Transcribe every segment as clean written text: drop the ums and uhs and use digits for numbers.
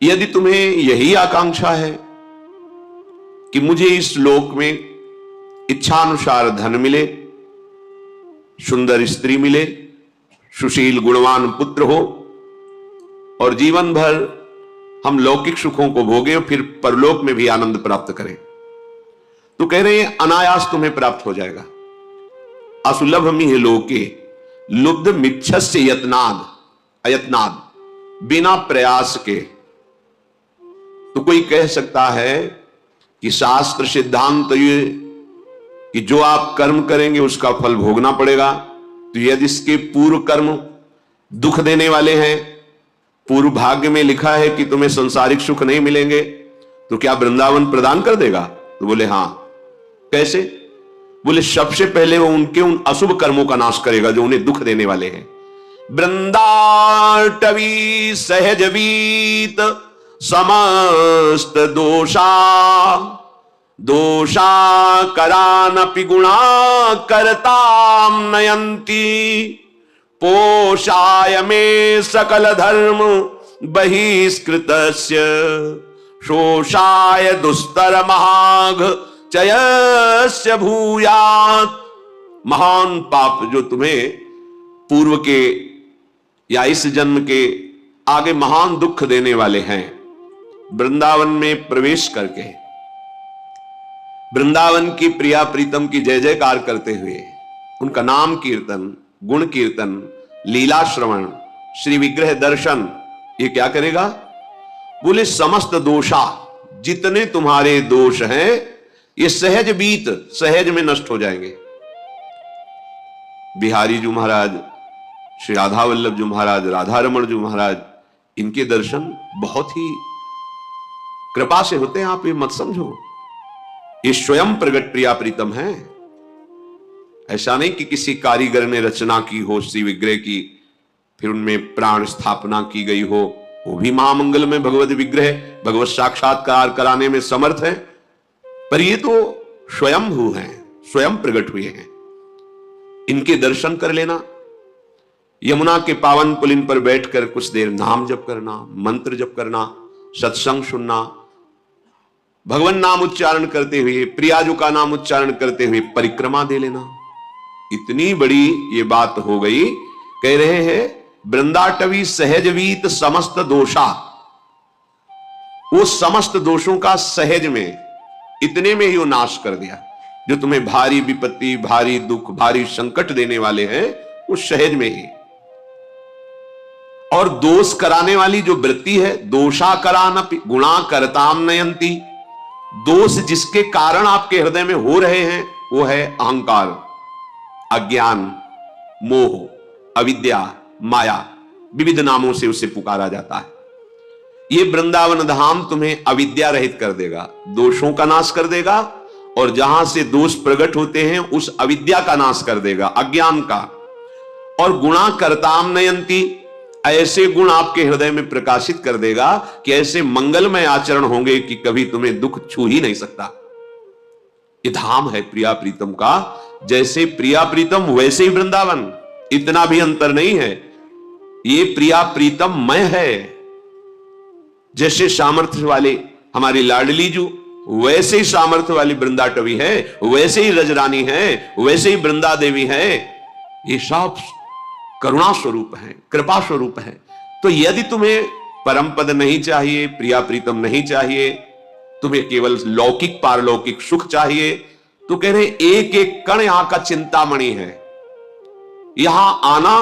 यदि तुम्हें यही आकांक्षा है कि मुझे इस लोक में इच्छानुसार धन मिले, सुंदर स्त्री मिले, सुशील गुणवान पुत्र हो और जीवन भर हम लौकिक सुखों को भोगें और फिर परलोक में भी आनंद प्राप्त करें, तो कह रहे हैं अनायास तुम्हें प्राप्त हो जाएगा। असुलभ मिह लोके लुब्ध मिच्छस्य यत्नाद अयत्नाद, बिना प्रयास के। तो कोई कह सकता है कि शास्त्र सिद्धांत तो ये कि जो आप कर्म करेंगे उसका फल भोगना पड़ेगा, तो यदि इसके पूर्व कर्म दुख देने वाले हैं, पूर्व भाग्य में लिखा है कि तुम्हें संसारिक सुख नहीं मिलेंगे, तो क्या वृंदावन प्रदान कर देगा? तो बोले हां। कैसे? बोले सबसे पहले वो उनके उन अशुभ कर्मों का नाश करेगा जो उन्हें दुख देने वाले हैं। वृंदाटवी सहज वीत समस्त दोषा दोषा करानपि गुणा करताम नयंती पोषाय में सकल धर्म बहिष्कृतस्य शोषाय दुस्तर महाघ चयस्य भूयात्। महान पाप जो तुम्हें पूर्व के या इस जन्म के आगे महान दुख देने वाले हैं, वृंदावन में प्रवेश करके वृंदावन की प्रिया प्रीतम की जय जयकार करते हुए उनका नाम कीर्तन, गुण कीर्तन, लीला श्रवण, श्री विग्रह दर्शन, ये क्या करेगा? बोले समस्त दोषा, जितने तुम्हारे दोष हैं ये सहज बीत, सहज में नष्ट हो जाएंगे। बिहारी जी महाराज, श्री राधा वल्लभ जी महाराज, राधा रमण जी महाराज, इनके दर्शन बहुत ही कृपा से होते हैं। आप ये मत समझो ये स्वयं प्रगट प्रिया प्रीतम है। ऐसा नहीं कि किसी कारीगर ने रचना की हो श्री विग्रह की, फिर उनमें प्राण स्थापना की गई हो। वो भी महामंगल में भगवत विग्रह, भगवत साक्षात्कार कराने में समर्थ है, पर ये तो स्वयंभू हैं, स्वयं प्रकट हुए हैं। इनके दर्शन कर लेना, यमुना के पावन पुलिन पर बैठकर कुछ देर नाम जप करना, मंत्र जप करना, सत्संग सुनना, भगवान नाम उच्चारण करते हुए, प्रियाजू का नाम उच्चारण करते हुए परिक्रमा दे लेना। इतनी बड़ी ये बात हो गई। कह रहे हैं वृंदाटवी सहजवीत समस्त दोषा, वो समस्त दोषों का सहज में, इतने में ही वो नाश कर दिया। जो तुम्हें भारी विपत्ति, भारी दुख, भारी संकट देने वाले हैं, वो सहज में ही। और दोष कराने वाली जो वृत्ति है, दोषा करान गुणा करताम नयंती, दोष जिसके कारण आपके हृदय में हो रहे हैं वो है अहंकार, अज्ञान, मोह, अविद्या, माया, विविध नामों से उसे पुकारा जाता है। ये वृंदावन धाम तुम्हें अविद्या रहित कर देगा, दोषों का नाश कर देगा, और जहां से दोष प्रकट होते हैं उस अविद्या का नाश कर देगा, अज्ञान का। और गुणा करताम नयंती, ऐसे गुण आपके हृदय में प्रकाशित कर देगा कि ऐसे मंगलमय आचरण होंगे कि कभी तुम्हें दुख छू ही नहीं सकता। ये धाम है प्रिया प्रीतम का। जैसे प्रिया प्रीतम वैसे ही वृंदावन, इतना भी अंतर नहीं है। ये प्रिया प्रीतम मय है। जैसे सामर्थ्य वाले हमारी लाडली जू, वैसे ही सामर्थ्य वाली वृंदाटवी है, वैसे ही रजरानी है, वैसे ही वृंदा देवी है। ये सब करुणा स्वरूप है, कृपा स्वरूप है। तो यदि तुम्हें परम पद नहीं चाहिए, प्रिया प्रीतम नहीं चाहिए, तुम्हें केवल लौकिक पारलौकिक सुख चाहिए, तो कह रहे एक एक कण यहां का चिंतामणि है। यहां आना,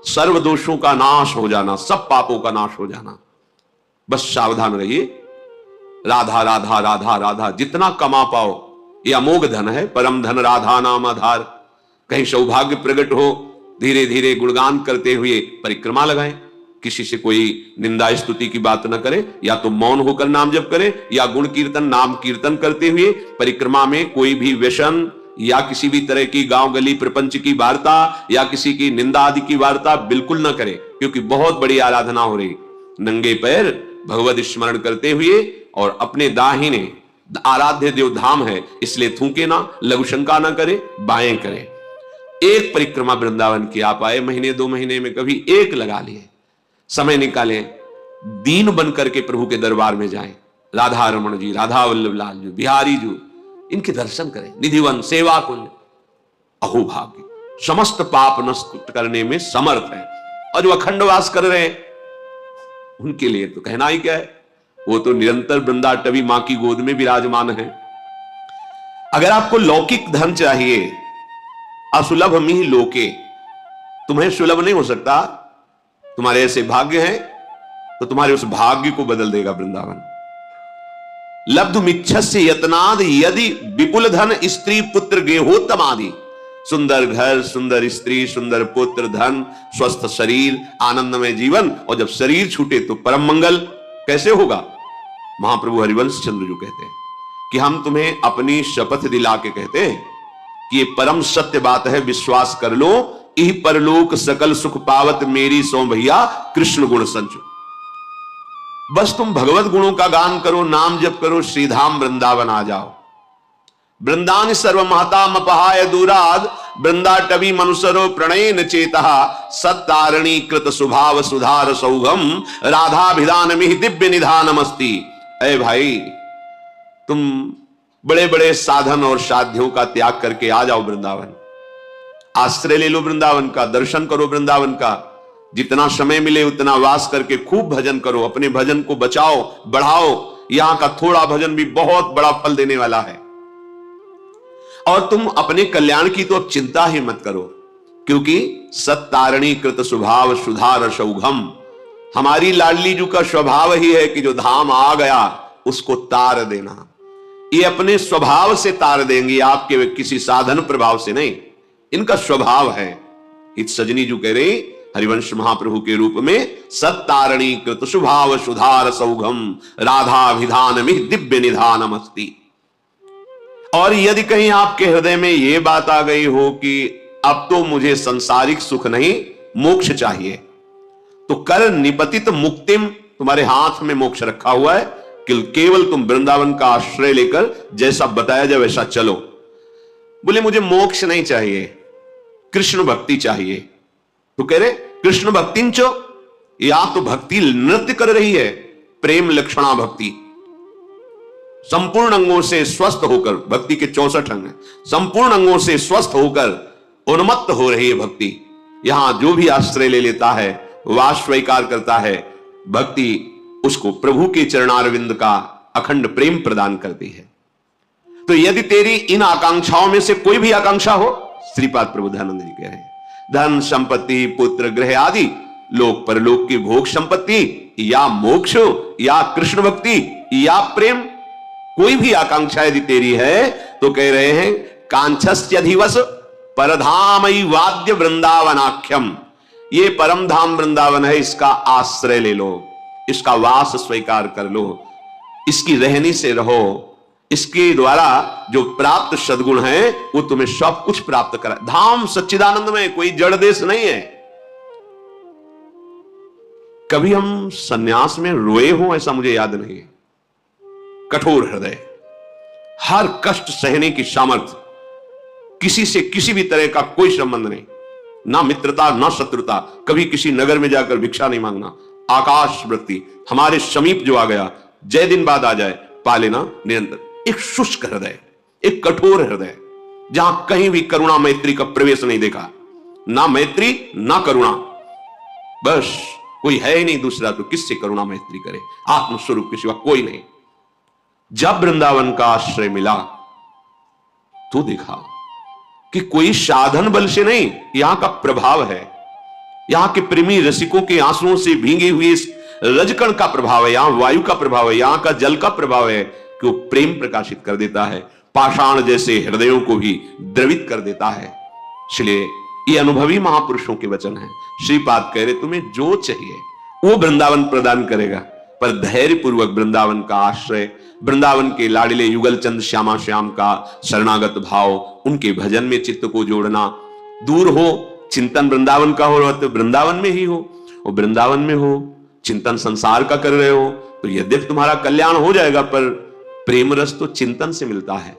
सर्व दोषों का नाश हो जाना, सब पापों का नाश हो जाना। बस सावधान रहिए। राधा राधा राधा राधा जितना कमा पाओ, यह अमोघ धन है। परम धन राधा नाम आधार। कहीं सौभाग्य प्रकट हो, धीरे धीरे गुणगान करते हुए परिक्रमा लगाएं। किसी से कोई निंदा स्तुति की बात न करें, या तो मौन होकर नाम जप करें, या गुण कीर्तन, नाम कीर्तन करते हुए परिक्रमा में कोई भी व्यसन या किसी भी तरह की गांव गली प्रपंच की वार्ता या किसी की निंदा आदि की वार्ता बिल्कुल न करें, क्योंकि बहुत बड़ी आराधना हो रही। नंगे पैर भगवत स्मरण करते हुए और अपने दाहिने, आराध्य देव धाम है इसलिए थूके ना, लघु शंका ना करे, बाएं करें। एक परिक्रमा वृंदावन की आप आए, महीने 2 महीने में कभी एक लगा लिए, समय निकालें, दीन बन करके प्रभु के दरबार में जाएं। राधा रमण जी, राधा वल्लभ लाल जी, बिहारी जी, इनके दर्शन करें। निधिवन, सेवा कुंज, अहोभाग्य, समस्त पाप नष्ट करने में समर्थ है। और जो अखंड वास कर रहे हैं उनके लिए तो कहना ही क्या है, वो तो निरंतर वृंदाटवी मां की गोद में विराजमान है। अगर आपको लौकिक धन चाहिए, असुलभ मिहि लोके, तुम्हें सुलभ नहीं हो सकता, तुम्हारे ऐसे भाग्य हैं, तो तुम्हारे उस भाग्य को बदल देगा वृंदावन। लब्धुमिच्छस्य यत्नाद यदि विपुल धन स्त्री पुत्र गेहोत्तम आदि। सुंदर घर, सुंदर स्त्री, सुंदर पुत्र, धन, स्वस्थ शरीर, आनंदमय जीवन, और जब शरीर छूटे तो परम मंगल कैसे होगा? महाप्रभु हरिवंश चंद्र जो कहते हैं कि हम तुम्हें अपनी शपथ दिला के कहते हैं कि ये परम सत्य बात है, विश्वास कर लो, इह परलोक सकल सुख पावत मेरी सो भैया कृष्ण गुण संचो। बस तुम भगवत गुणों का गान करो, नाम जप करो, श्रीधाम वृंदावन आ जाओ। वृंदान सर्वमहताम अपहाय दूराद, वृंदाटवी मनुसरो प्रणयन चेतः, सत्तारणी कृत सुभाव सुधार सौगम, राधाभिधान मिहि दिव्य निधानमस्ति। ऐ भाई, तुम बड़े बड़े साधन और साध्यों का त्याग करके आ जाओ वृंदावन, आश्रय ले लो वृंदावन का, दर्शन करो वृंदावन का। जितना समय मिले उतना वास करके खूब भजन करो, अपने भजन को बचाओ, बढ़ाओ। यहां का थोड़ा भजन भी बहुत बड़ा फल देने वाला है। और तुम अपने कल्याण की तो अब चिंता ही मत करो, क्योंकि सत्तारणी कृत स्वभाव सुधार सौघम, हमारी लाडली जी का स्वभाव ही है कि जो धाम आ गया उसको तार देना। ये अपने स्वभाव से तार देंगी, आपके किसी साधन प्रभाव से नहीं, इनका स्वभाव है। इत सजनी जो कह रहे हरिवंश महाप्रभु के रूप में, सत्तारणी कृत स्वभाव सुधार सौघम, राधा विधान में दिव्य निधानमस्ति। और यदि कहीं आपके हृदय में यह बात आ गई हो कि अब तो मुझे संसारिक सुख नहीं, मोक्ष चाहिए, तो कर निपतित मुक्तिम, तुम्हारे हाथ में मोक्ष रखा हुआ है, केवल तुम वृंदावन का आश्रय लेकर जैसा बताया जाए वैसा चलो। बोले मुझे मोक्ष नहीं चाहिए, कृष्ण भक्ति चाहिए। तो कह रहे कृष्ण भक्तिंचो, या तो भक्ति नृत्य कर रही है, प्रेम लक्षणा भक्ति, संपूर्ण अंगों से स्वस्थ होकर, भक्ति के 64 अंग हैं, संपूर्ण अंगों से स्वस्थ होकर उन्मत्त हो रही है भक्ति। यहां जो भी आश्रय ले लेता है, वास स्वीकार करता है, भक्ति उसको प्रभु के चरणारविंद का अखंड प्रेम प्रदान करती है। तो यदि तेरी इन आकांक्षाओं में से कोई भी आकांक्षा हो, श्रीपाद प्रभु दयानंद जी कह रहे हैं, धन संपत्ति पुत्र गृह आदि, लोक परलोक की भोग संपत्ति, या मोक्ष, या कृष्ण भक्ति, या प्रेम, कोई भी आकांक्षा यदि तेरी है, तो कह रहे हैं कांक्षस्यधिवस परधामई वाद्य वृंदावनाख्यम, ये परम धाम वृंदावन है, इसका आश्रय ले लो, इसका वास स्वीकार कर लो, इसकी रहनी से रहो, इसके द्वारा जो प्राप्त सद्गुण है वो तुम्हें सब कुछ प्राप्त करा। धाम सच्चिदानंद में कोई जड़ देश नहीं है। कभी हम सन्यास में रोए हो ऐसा मुझे याद नहीं है। कठोर हृदय, हर कष्ट सहने की सामर्थ्य, किसी से किसी भी तरह का कोई संबंध नहीं, ना मित्रता ना शत्रुता, कभी किसी नगर में जाकर भिक्षा नहीं मांगना, आकाश वृत्ति, हमारे समीप जो आ गया जय दिन बाद आ जाए पा लेना निरंतर। एक शुष्क हृदय, एक कठोर हृदय, जहां कहीं भी करुणा मैत्री का प्रवेश नहीं देखा, ना मैत्री ना करुणा, बस कोई है ही नहीं दूसरा, तो किससे करुणा मैत्री करे, आत्मस्वरूप के सिवा कोई नहीं। जब वृंदावन का आश्रय मिला तो देखा कि कोई साधन बल से नहीं, यहां का प्रभाव है, यहां के प्रेमी रसिकों के आंसुओं से भींगे हुए इस रजकण का प्रभाव है, यहां वायु का प्रभाव है, यहां का जल का प्रभाव है कि वो प्रेम प्रकाशित कर देता है, पाषाण जैसे हृदयों को भी द्रवित कर देता है। इसलिए ये अनुभवी महापुरुषों के वचन है। श्रीपाद कह रहे तुम्हें जो चाहिए वो वृंदावन प्रदान करेगा, पर धैर्य पूर्वक वृंदावन का आश्रय, वृंदावन के लाडले युगल चंद श्यामा श्याम का शरणागत भाव, उनके भजन में चित्त को जोड़ना, दूर हो चिंतन वृंदावन का हो तो वृंदावन में ही हो, और वृंदावन में हो चिंतन संसार का कर रहे हो तो यद्यपि तुम्हारा कल्याण हो जाएगा, पर प्रेम रस तो चिंतन से मिलता है।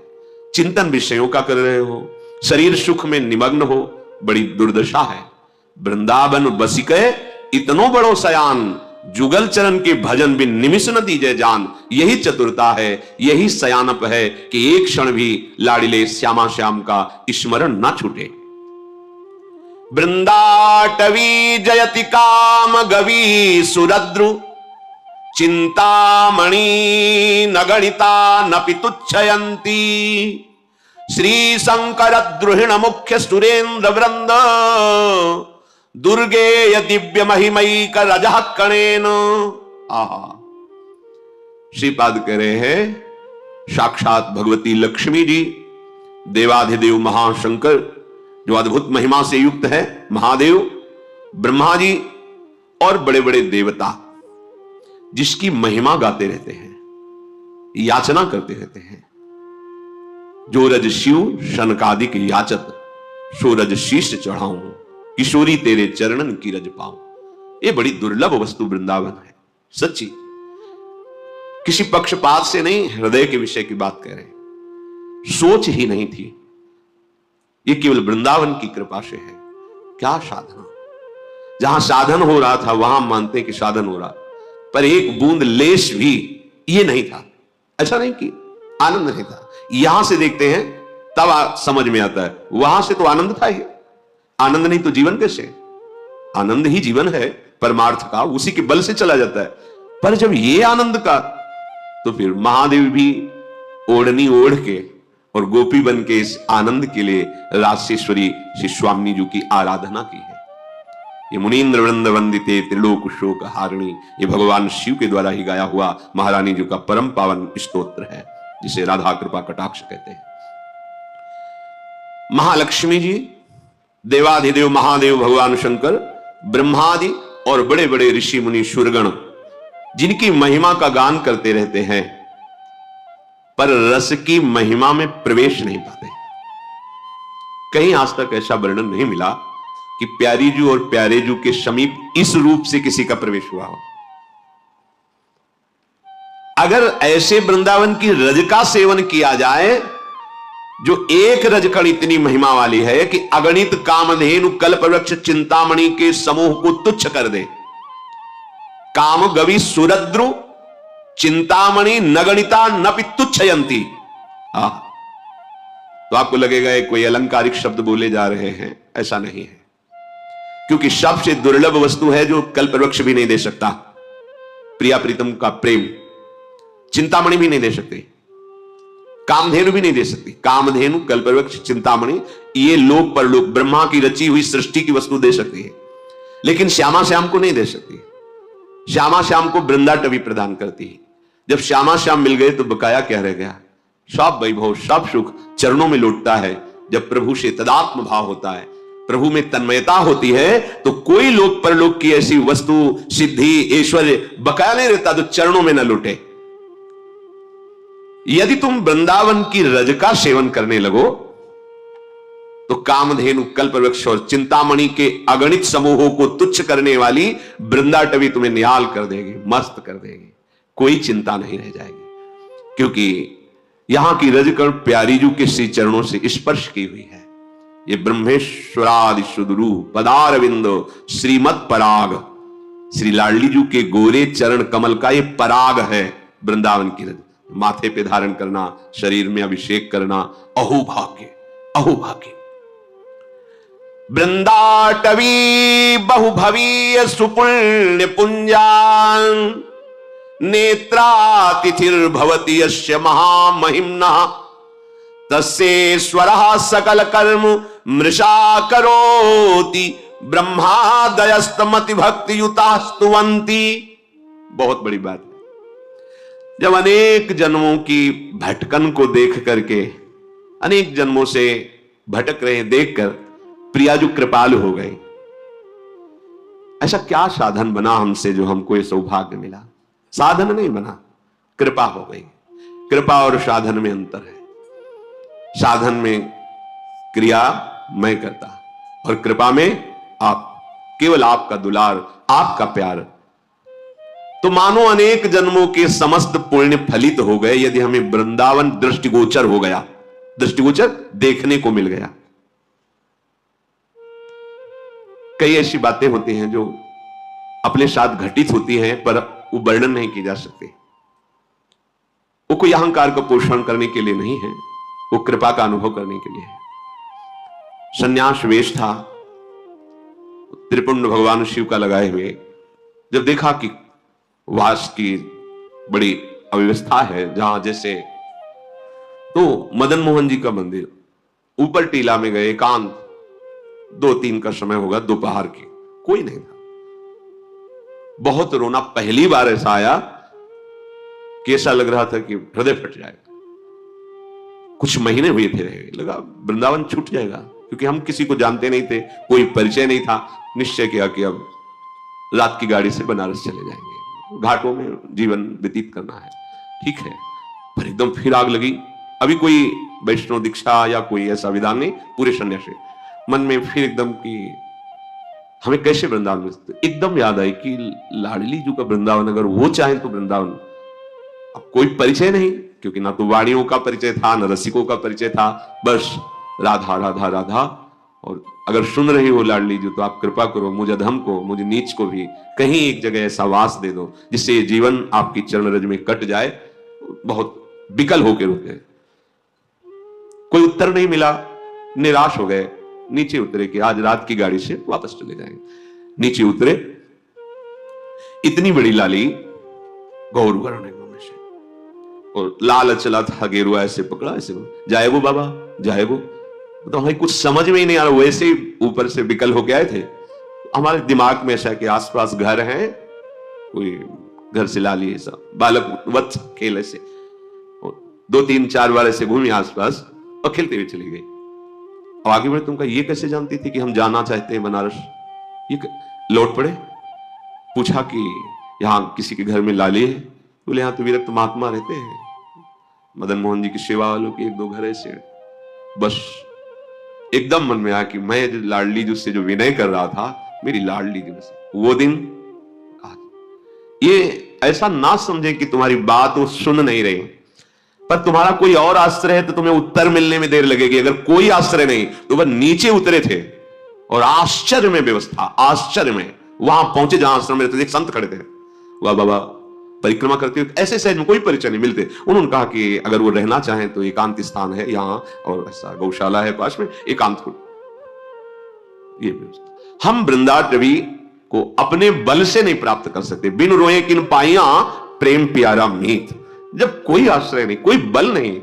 चिंतन विषयों का कर रहे हो, शरीर सुख में निमग्न हो, बड़ी दुर्दशा है। वृंदावन बसिके इतनो बड़ो सयान, जुगल चरण के भजन बिन निमिष न दीजे जान। यही चतुरता है, यही सयानप है कि एक क्षण भी लाडिले श्यामा श्याम का स्मरण न छूटे। वृंदाटवी जयति काम गवी सुरद्रु, चिंतामणि न गणिता नपि तुच्छयंती। श्री शंकर द्रुहिण मुख्य सुरेंद्र वृंद, दुर्गेय दिव्य महिमयी कर रजह कणेन। आहा, श्रीपाद कह रहे हैं साक्षात भगवती लक्ष्मी जी, देवाधिदेव महाशंकर जो अद्भुत महिमा से युक्त है, महादेव, ब्रह्मा जी और बड़े बड़े देवता जिसकी महिमा गाते रहते हैं, याचना करते रहते हैं। जो रज शिव शनकादिक याचत, सो रज शीश चढ़ाऊं, किशोरी तेरे चरणन की रज पाऊं। ये बड़ी दुर्लभ वस्तु वृंदावन है, सच्ची। किसी पक्षपात से नहीं, हृदय के विषय की बात कह रहे हैं। सोच ही नहीं थी, ये केवल वृंदावन की कृपा से है। क्या साधना! जहां साधन हो रहा था वहां मानते कि साधन हो रहा, पर एक बूंद लेश भी ये नहीं था। ऐसा नहीं कि आनंद नहीं था। यहां से देखते हैं तब समझ में आता है, वहां से तो आनंद था ही। आनंद नहीं तो जीवन कैसे? आनंद ही जीवन है परमार्थ का, उसी के बल से चला जाता है। पर जब ये आनंद का, तो फिर महादेव भी ओढ़नी ओढ़ के और गोपी बन के इस आनंद के लिए रासेश्वरी श्री स्वामी जी की आराधना की है। ये मुनीन्द्र वृंद वंदिते त्रिलोक शोक हारिणी, ये भगवान शिव के द्वारा ही गाया हुआ महारानी जी का परम पावन स्तोत्र है, जिसे राधा कृपा कटाक्ष कहते हैं। महालक्ष्मी जी, देवाधिदेव महादेव भगवान शंकर, ब्रह्मादि और बड़े बड़े ऋषि मुनि सुरगण जिनकी महिमा का गान करते रहते हैं, पर रस की महिमा में प्रवेश नहीं पाते। कहीं आज तक ऐसा वर्णन नहीं मिला कि प्यारी जू और प्यारे जू के समीप इस रूप से किसी का प्रवेश हुआ हो। अगर ऐसे वृंदावन की रज का सेवन किया जाए, जो एक रजकण इतनी महिमा वाली है कि अगणित कामधेनु कल्पवृक्ष चिंतामणि के समूह को तुच्छ कर दे। काम गवि सुरद्रु चिंतामणि नगणिता नपि तुच्छयंती। तो आपको लगेगा ये कोई अलंकारिक शब्द बोले जा रहे हैं, ऐसा नहीं है। क्योंकि सबसे दुर्लभ वस्तु है जो कल्पवृक्ष भी नहीं दे सकता। प्रिया प्रीतम का प्रेम चिंतामणि भी नहीं दे सकती, कामधेनु भी नहीं दे सकती। कामधेनु कल्पवृक्ष चिंतामणि ये लोक परलोक ब्रह्मा की रची हुई सृष्टि की वस्तु दे सकती है, लेकिन श्यामा श्याम को नहीं दे सकती। श्यामा श्याम को वृंदाटवी प्रदान करती है। जब श्यामा श्याम मिल गए तो बकाया क्या रह गया? सब वैभव सब सुख चरणों में लौटता है। जब प्रभु से तदात्म भाव होता है, प्रभु में तन्मयता होती है, तो कोई लोक परलोक की ऐसी वस्तु सिद्धि ऐश्वर्य बकाया नहीं रहता तो चरणों में न लौटे। यदि तुम वृंदावन की रज का सेवन करने लगो तो कामधेनु कल्पवृक्ष और चिंतामणि के अगणित समूहों को तुच्छ करने वाली वृंदाटवी तुम्हें निहाल कर देगी, मस्त कर देगी। कोई चिंता नहीं रह जाएगी, क्योंकि यहां की रजकण प्यारी जू के श्री चरणों से स्पर्श की हुई है। ये ब्रह्मेश्वरादि सुदरू पदारविंदो श्रीमत पराग, श्री लाडली जू के गोरे चरण कमल का ये पराग है वृंदावन की रज। माथे पे धारण करना, शरीर में अभिषेक करना, अहोभाग्य अहोभाग्य। वृंदाटवी बहुभवीय सुपुण्य पुंजान, नेत्रातिथिर्भवति यस्य महामहिम्नः, तस्येश्वरः सकल कर्म मृषा करोति, ब्रह्मादयस्तमति भक्ति युता स्तुवन्ति। बहुत बड़ी बात है। जब अनेक जन्मों की भटकन को देख करके, अनेक जन्मों से भटक रहे देखकर प्रिया जो कृपालु हो गई, ऐसा क्या साधन बना हमसे जो हमको ये सौभाग्य मिला? साधन नहीं बना, कृपा हो गई। कृपा और साधन में अंतर है। साधन में क्रिया मैं करता और कृपा में आप, केवल आपका दुलार, आपका प्यार। तो मानो अनेक जन्मों के समस्त पुण्य फलित हो गए यदि हमें वृंदावन दृष्टिगोचर हो गया, दृष्टिगोचर देखने को मिल गया। कई ऐसी बातें होती हैं जो अपने साथ घटित होती हैं, पर वो वर्णन नहीं की जा सकती। वो कोई अहंकार का पोषण करने के लिए नहीं है, वो कृपा का अनुभव करने के लिए है। संन्यास वेश था, त्रिपुंड भगवान शिव का लगाए हुए, जब देखा कि वास की बड़ी अव्यवस्था है, जहां जैसे तो मदन मोहन जी का मंदिर ऊपर टीला में गए, एकांत, 2-3 का समय होगा, दोपहर की, कोई नहीं था। बहुत रोना, पहली बार ऐसा आया कि ऐसा लग रहा था कि हृदय फट जाएगा। कुछ महीने हुए थे, लगा वृंदावन छूट जाएगा, क्योंकि हम किसी को जानते नहीं थे, कोई परिचय नहीं था। निश्चय किया कि अब रात की गाड़ी से बनारस चले जाएंगे, घाटों में जीवन व्यतीत करना है, ठीक है। पर एकदम फिर आग लगी। अभी कोई वैष्णव दीक्षा या कोई ऐसा विधान नहीं, पूरे सन्यासी। मन में फिर एकदम कि हमें कैसे वृंदावन में, एकदम याद आई कि लाडली जी का वृंदावन, अगर वो चाहें तो वृंदावन। अब कोई परिचय नहीं, क्योंकि ना तो वाणियों का परिचय था, ना रसिकों का परिचय था, बस राधा राधा राधा। और अगर सुन रही हो लाडली जी, तो आप कृपा करो, मुझ अधम को, मुझे नीच को भी कहीं एक जगह ऐसा वास दे दो जिससे ये जीवन आपकी चरण रज में कट जाए। बहुत विकल होकर रुके, कोई उत्तर नहीं मिला, निराश हो गए, नीचे उतरे कि आज रात की गाड़ी से वापस चले जाएंगे। नीचे उतरे, इतनी बड़ी लाली गौर वर्ण में से, और लाल चला था, गेरुआ ऐसे पकड़ा, ऐसे जाए वो बाबा जाए वो, तो हमें कुछ समझ में ही नहीं आ रहा। वैसे ही ऊपर से विकल होके आए थे, हमारे दिमाग में ऐसा कि आसपास घर हैं, कोई घर से लाली ऐसा बालक वत्स खेल ऐसे, 2-3-4 बार ऐसे घूमी आसपास और खेलते हुए चली गई। अब आगे बढ़े, तुमका ये कैसे जानती थी कि हम जाना चाहते हैं बनारस? ये लौट पड़े, पूछा कि यहां किसी के घर में लाली है? बोले यहां तो विरक्त महात्मा रहते हैं, मदन मोहन जी की सेवा वालों के 1-2 घर ऐसे। बस एकदम मन में आया कि मैं लाडली जी से जो विनय कर रहा था, मेरी लाडली जी से वो दिन आज। ये ऐसा ना समझे कि तुम्हारी बात वो सुन नहीं रही, पर तुम्हारा कोई और आश्रय है तो तुम्हें उत्तर मिलने में देर लगेगी। अगर कोई आश्रय नहीं तो वह नीचे उतरे थे और आश्चर्य में व्यवस्था, आश्चर्य में वहां पहुंचे जहां आश्रम में रहते। एक संत खड़े थे, वह बाबा परिक्रमा करते हुए, ऐसे सहज में कोई परिचय नहीं मिलते। उन्होंने कहा कि अगर वो रहना चाहें तो एकांत स्थान है यहाँ, और ऐसा गौशाला है पास में, एकांत को ये व्यवस्था। हम वृंदाटवी को अपने बल से नहीं प्राप्त कर सकते। बिन रोए किन पाइया प्रेम प्यारा मीत। जब कोई आश्रय नहीं, कोई बल नहीं,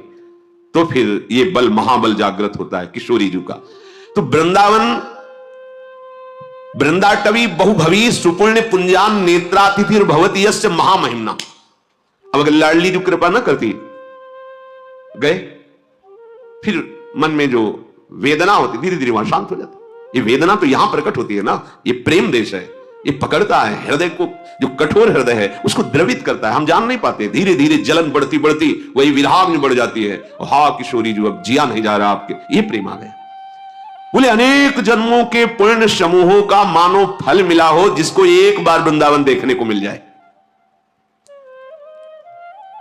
तो फिर ये बल महाबल जागृत होता है किशोरी जी का। तो वृंदाटवी बहुभवी सुपुण्य पुंजान नेत्रातिथिर भवती यस्य महामहिमना। अब अगर लाडली जी कृपा न करती, गए, फिर मन में जो वेदना होती धीरे धीरे वहां शांत हो जाती। ये वेदना तो यहां प्रकट होती है ना, ये प्रेम देश है, ये पकड़ता है हृदय को, जो कठोर हृदय है उसको द्रवित करता है। हम जान नहीं पाते, धीरे धीरे जलन बढ़ती बढ़ती वही विराग में बढ़ जाती है। हा किशोरी जो अब जिया नहीं जा रहा आपके, ये प्रेम आ गया। बोले अनेक जन्मों के पुण्य समूहों का मानो फल मिला हो, जिसको एक बार वृंदावन देखने को मिल जाए।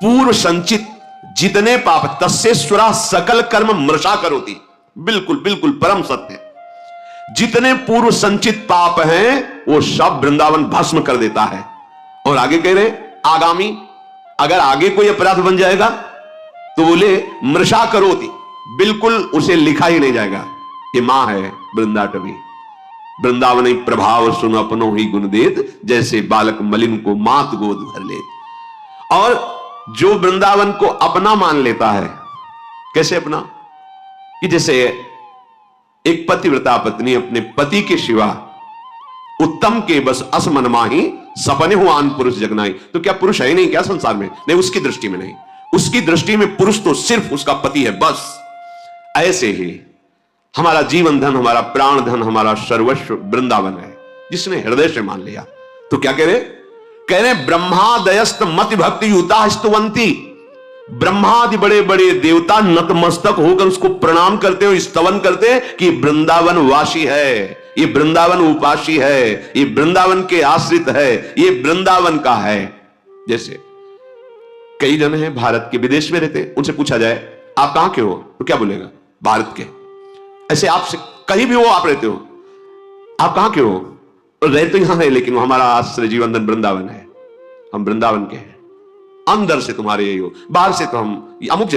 पूर्व संचित जितने पाप तस्सेश्वरा सकल कर्म मृषा करोति। बिल्कुल बिल्कुल परम सत्य। जितने पूर्व संचित पाप हैं वो सब वृंदावन भस्म कर देता है। और आगे कह रहे आगामी, अगर आगे कोई अपराध बन जाएगा तो बोले मृषा करोति, बिल्कुल उसे लिखा ही नहीं जाएगा। ये मां है वृंदाटवी। वृंदावनी प्रभाव सुन अपनो ही गुण देत, जैसे बालक मलिन को मात गोद भर ले। और जो वृंदावन को अपना मान लेता है, कैसे अपना? कि जैसे एक पतिव्रता पत्नी अपने पति के सिवा उत्तम के बस असमन माही सपने हो आन पुरुष जगनाई। तो क्या पुरुष है नहीं क्या संसार में? नहीं, उसकी दृष्टि में नहीं। उसकी दृष्टि में पुरुष तो सिर्फ उसका पति है, बस। ऐसे ही हमारा जीवन धन, हमारा प्राण धन, हमारा सर्वस्व वृंदावन है, जिसने हृदय से मान लिया। तो क्या कह रहे ब्रह्मादयस्त मति भक्ति युता स्तुवंती। ब्रह्मादि बड़े बड़े देवता नतमस्तक होकर उसको प्रणाम करते हो, स्तवन करते हैं कि वृंदावन वासी है, ये वृंदावन उपासी है, ये वृंदावन के आश्रित है, ये वृंदावन का है। जैसे कई जन हैं भारत के, विदेश में रहते, उनसे पूछा जाए आप कहां के हो, तो क्या बोलेगा? भारत के। ऐसे आपसे कहीं भी हो, आप रहते हो, आप कहां के हो? रहे तो यहां है, लेकिन हमारा आश्रय जीवन वृंदावन है, हम वृंदावन के हैं। अंदर से तुम्हारे यही हो, बाहर से तो हम अमुक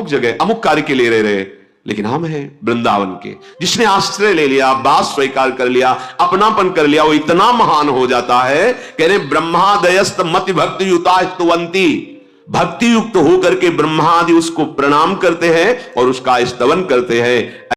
जगह अमुक कार्य के लिए रह रहे, लेकिन हम हैं वृंदावन के। जिसने आश्रय ले लिया, बात स्वीकार कर लिया, अपनापन कर लिया, वो इतना महान हो जाता है। कह रहे ब्रह्मादयस्त मति भक्ति युता स्तुवंती, भक्ति युक्त होकर के ब्रह्मादि उसको प्रणाम करते हैं और उसका स्तवन करते हैं।